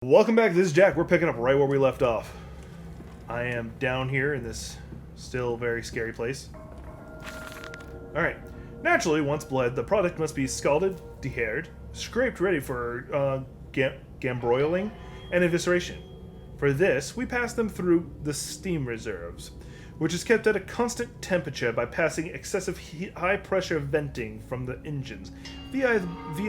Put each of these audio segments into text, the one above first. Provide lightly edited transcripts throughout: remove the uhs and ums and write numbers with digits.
Welcome back, this is Jack. We're picking up right where we left off. I am down here in this still very scary place. Alright. Naturally, once bled, the product must be scalded, dehaired, scraped ready for gambroiling, and evisceration. For this, we pass them through the steam reserves, which is kept at a constant temperature by passing excessive high-pressure venting from the engines via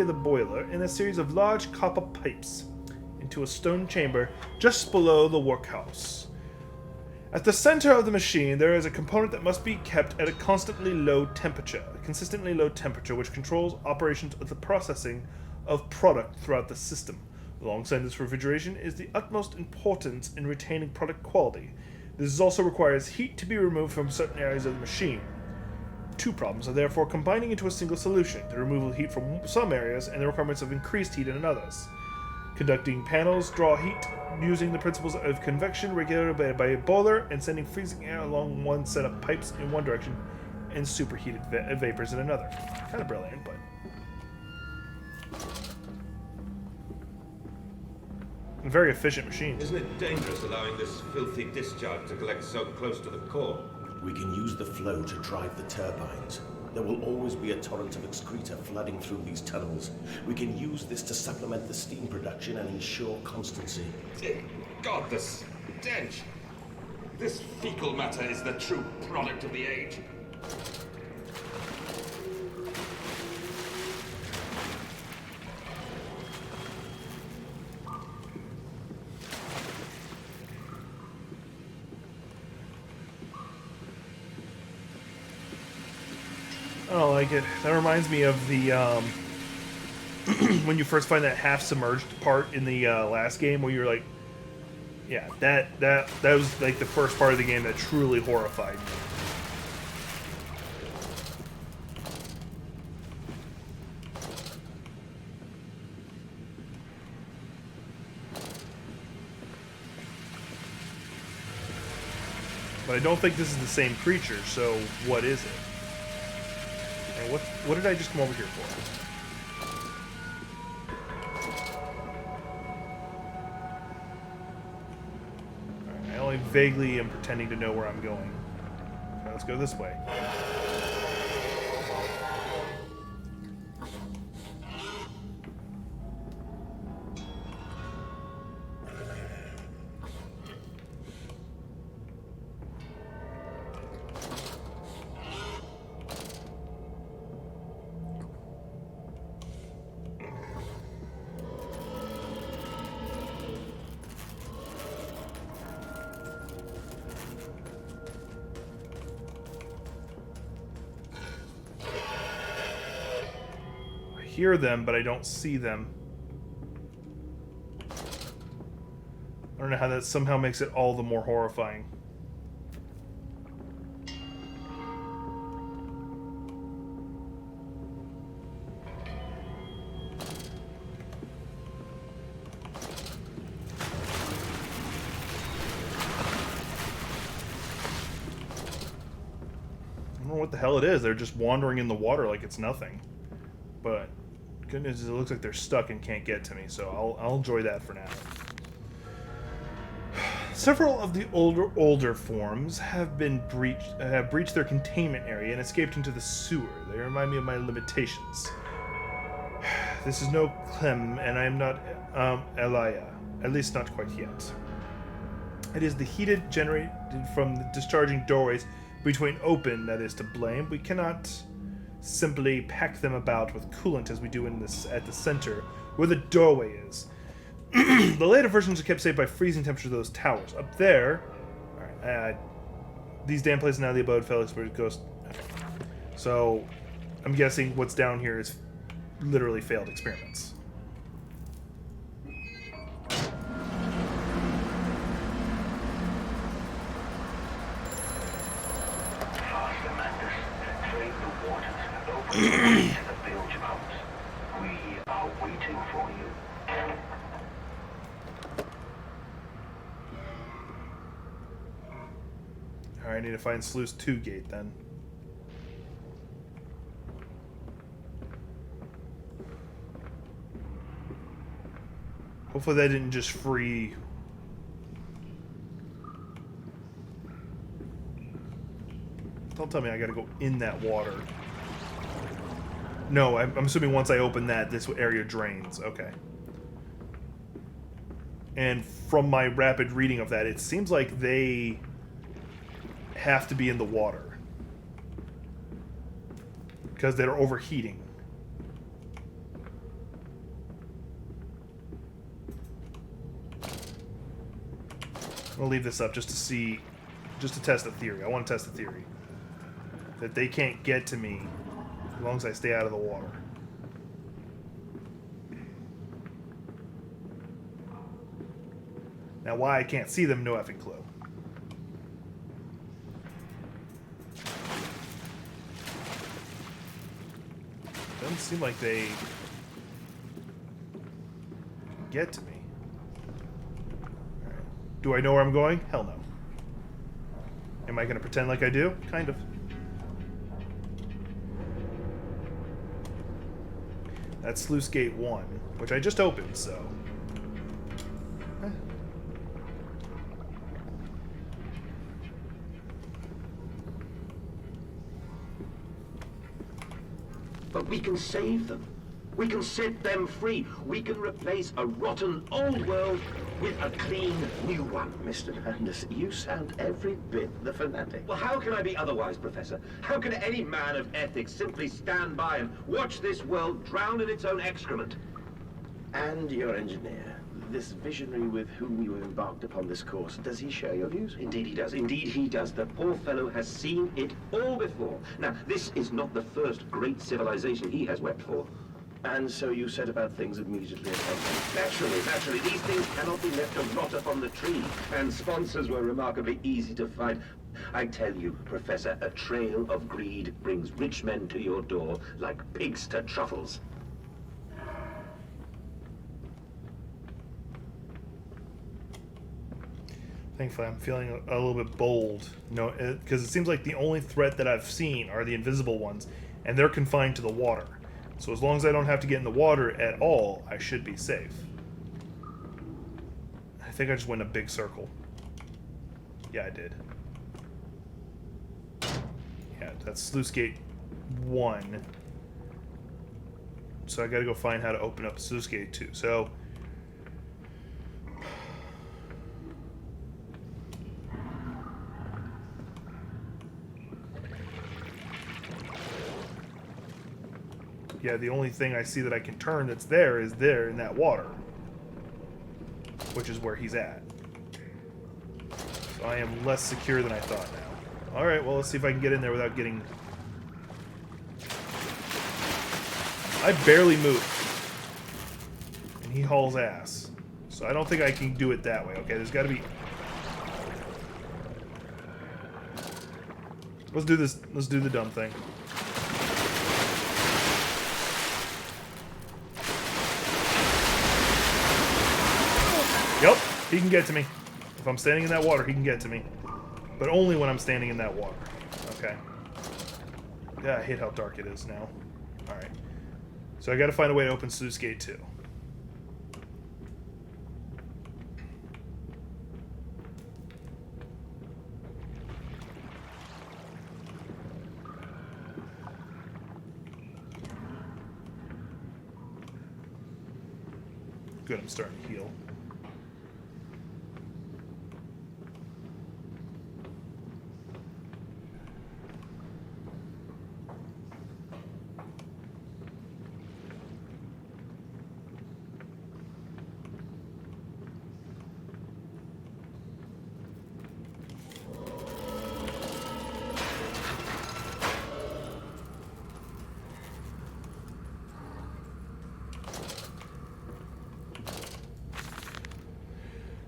the boiler in a series of large copper pipes into a stone chamber just below the workhouse. At the center of the machine, there is a component that must be kept at a consistently low temperature, which controls operations of the processing of product throughout the system. Alongside this refrigeration is the utmost importance in retaining product quality. This also requires heat to be removed from certain areas of the machine. Two problems are therefore combining into a single solution: the removal of heat from some areas and the requirements of increased heat in others. Conducting panels draw heat using the principles of convection regulated by a boiler and sending freezing air along one set of pipes in one direction and superheated vapors in another. Kind of brilliant, but... a very efficient machine. Isn't it dangerous allowing this filthy discharge to collect so close to the core? We can use the flow to drive the turbines. There will always be a torrent of excreta flooding through these tunnels. We can use this to supplement the steam production and ensure constancy. God, the stench! This fecal matter is the true product of the age. I don't like it. That reminds me of the when you first find that half-submerged part in the last game, where you're like, yeah, that was like the first part of the game that truly horrified me. But I don't think this is the same creature, so what is it? And what did I just come over here for? Alright, I only vaguely am pretending to know where I'm going. Okay, let's go this way. Hear them, but I don't see them. I don't know how that somehow makes it all the more horrifying. I don't know what the hell it is. They're just wandering in the water like it's nothing. But good news is it looks like they're stuck and can't get to me, so I'll enjoy that for now. Several of the older forms have breached their containment area and escaped into the sewer. They remind me of my limitations. This is no Clem, and I am not Elia, at least not quite yet. It is the heat generated from the discharging doorways between open that is to blame. We cannot simply pack them about with coolant as we do at the center where the doorway is. The later versions are kept safe by freezing temperature of those towers. Up there, alright, these damn places now the abode Felix where it goes. So I'm guessing what's down here is literally failed experiments. To the bilge pumps. We are waiting for you. Alright, I need to find Sluice 2 gate then. Hopefully that didn't just free... Don't tell me I gotta go in that water. No, I'm assuming once I open that, this area drains. Okay. And from my rapid reading of that, it seems like they have to be in the water. Because they're overheating. I'll leave this up just to see, just to test the theory. I want to test the theory. That they can't get to me as long as I stay out of the water. Now why I can't see them, no effing clue. Doesn't seem like they get to me. All right. Do I know where I'm going? Hell no. Am I going to pretend like I do? Kind of. That's Sluice Gate 1, which I just opened, so... But we can save them. We can set them free. We can replace a rotten old world with a clean new one. Mr. Landis, you sound every bit the fanatic. Well, how can I be otherwise, Professor? How can any man of ethics simply stand by and watch this world drown in its own excrement? And your engineer, this visionary with whom you have embarked upon this course, does he share your views? Indeed he does. Indeed he does. The poor fellow has seen it all before. Now, this is not the first great civilization he has wept for. And so you set about things immediately upon them. Naturally. These things cannot be left to rot upon the tree. And sponsors were remarkably easy to find. I tell you, Professor, a trail of greed brings rich men to your door like pigs to truffles. Thankfully, I'm feeling a little bit bold. No, because it seems like the only threat that I've seen are the invisible ones, and they're confined to the water. So as long as I don't have to get in the water at all, I should be safe. I think I just went a big circle. Yeah, I did. Yeah, that's Sluice Gate 1. So I gotta go find how to open up Sluice Gate 2. So... yeah, the only thing I see that I can turn that's there is there in that water. Which is where he's at. So I am less secure than I thought now. Alright, well, let's see if I can get in there without getting... I barely move. And he hauls ass. So I don't think I can do it that way. Okay, there's got to be... Let's do this. Let's do the dumb thing. Yep, he can get to me. If I'm standing in that water, he can get to me. But only when I'm standing in that water. Okay. Yeah, I hate how dark it is now. Alright. So I gotta find a way to open Sluice Gate 2. Good, I'm starting to heal.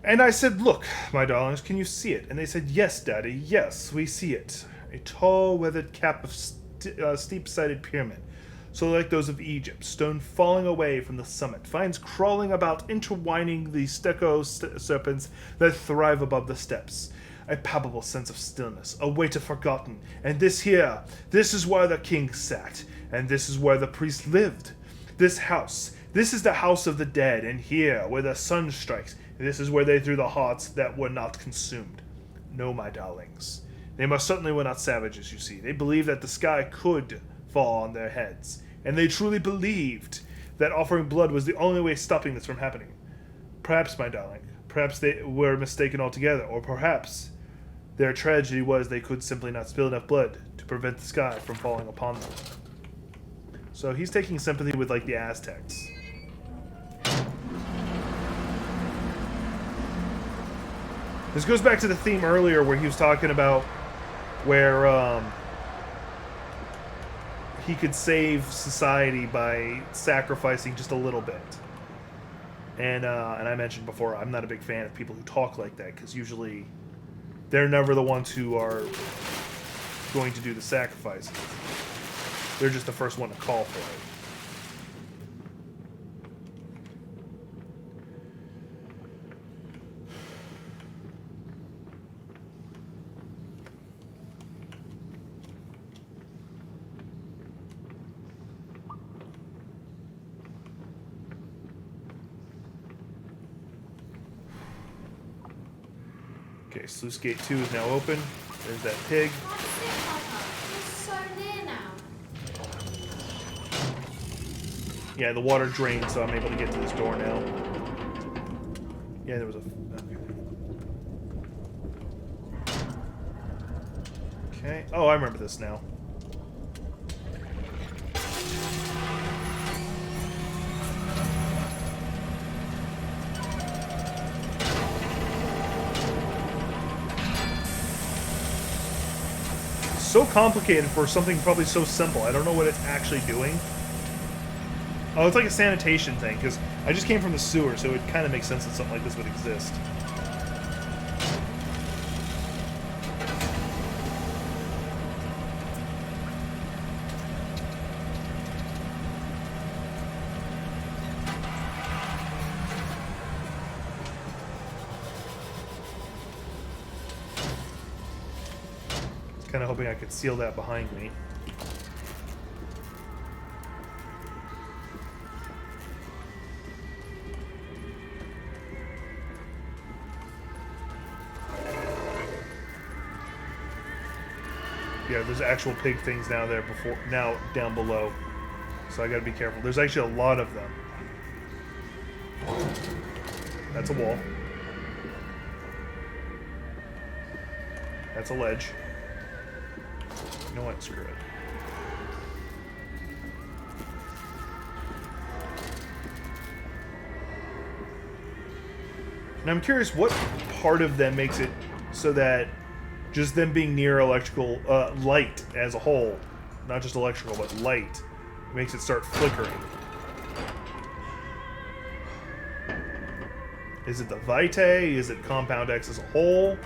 And I said, look, my darlings, can you see it? And they said, yes, Daddy, yes, we see it. A tall, weathered cap of steep-sided pyramid, so like those of Egypt, stone falling away from the summit, vines crawling about, intertwining the stucco serpents that thrive above the steps. A palpable sense of stillness, a weight of forgotten. And this here, this is where the king sat, and this is where the priest lived. This house, This is the house of the dead, and here, where the sun strikes, this is where they threw the hearts that were not consumed. No, my darlings. They most certainly were not savages, you see. They believed that the sky could fall on their heads, and they truly believed that offering blood was the only way stopping this from happening. Perhaps, my darling, perhaps they were mistaken altogether, or perhaps their tragedy was they could simply not spill enough blood to prevent the sky from falling upon them. So he's taking sympathy with, like, the Aztecs. This goes back to the theme earlier where he was talking about where he could save society by sacrificing just a little bit. And I mentioned before, I'm not a big fan of people who talk like that, because usually they're never the ones who are going to do the sacrifices. They're just the first one to call for it. Okay, sluice gate 2 is now open. There's that pig. That's it, Papa. We're so near now. Yeah, the water drained, so I'm able to get to this door now. Yeah, there was a... Okay. Oh, I remember this now. So complicated for something probably so simple. I don't know what it's actually doing. Oh, it's like a sanitation thing, because I just came from the sewer, so it kind of makes sense that something like this would exist. Kind of hoping I could seal that behind me. Yeah, there's actual pig things now there before, now down below. So I gotta be careful. There's actually a lot of them. That's a wall. That's a ledge. You know what? Screw it. And I'm curious what part of them makes it so that just them being near electrical light as a whole, not just electrical, but light, makes it start flickering. Is it the Vitae? Is it Compound X as a whole?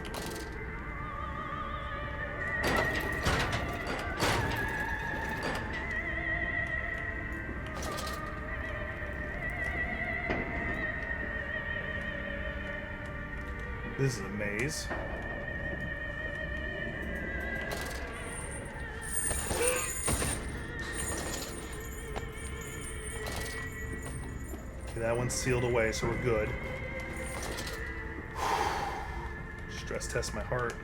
This is a maze. Okay, that one's sealed away, so we're good. Stress test my heart.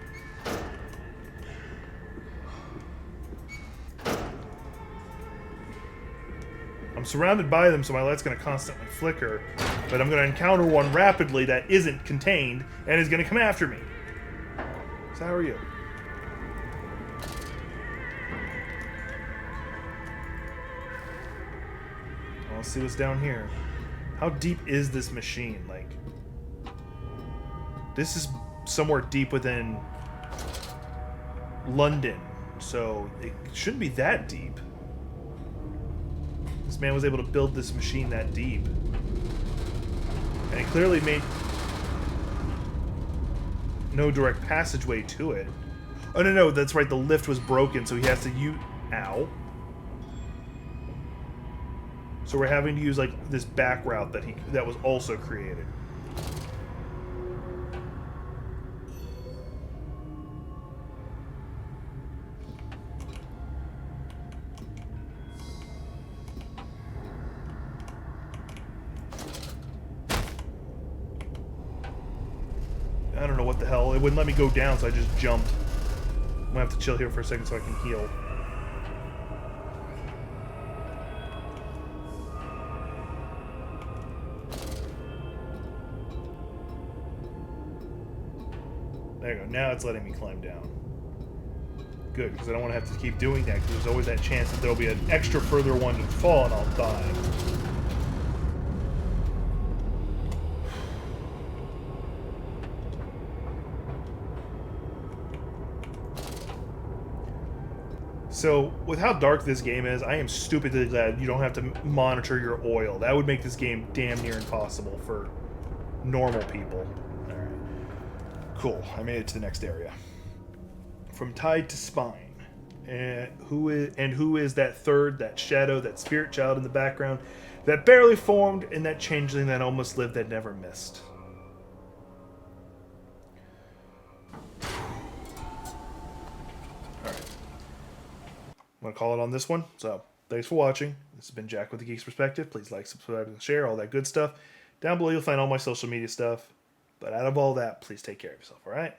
I'm surrounded by them, so my light's going to constantly flicker, but I'm going to encounter one rapidly that isn't contained and is going to come after me. So how are you? Well, let's see what's down here. How deep is this machine? Like, this is somewhere deep within London, so it shouldn't be that deep. This man was able to build this machine that deep. And it clearly made no direct passageway to it. Oh, no, that's right. The lift was broken, so he has to use... Ow. So we're having to use, like, this back route that was also created. I don't know what the hell. It wouldn't let me go down, so I just jumped. I'm gonna have to chill here for a second so I can heal. There you go. Now it's letting me climb down. Good, because I don't want to have to keep doing that, because there's always that chance that there'll be an extra further one to fall and I'll die. So, with how dark this game is, I am stupidly glad you don't have to monitor your oil. That would make this game damn near impossible for normal people. Alright. Cool. I made it to the next area. From tide to spine. And who is that third, that shadow, that spirit child in the background that barely formed, and that changeling that almost lived that never missed? I'm going to call it on this one. So, thanks for watching. This has been Jack with the Geek's Perspective. Please like, subscribe, and share, all that good stuff. Down below, you'll find all my social media stuff. But out of all that, please take care of yourself, all right?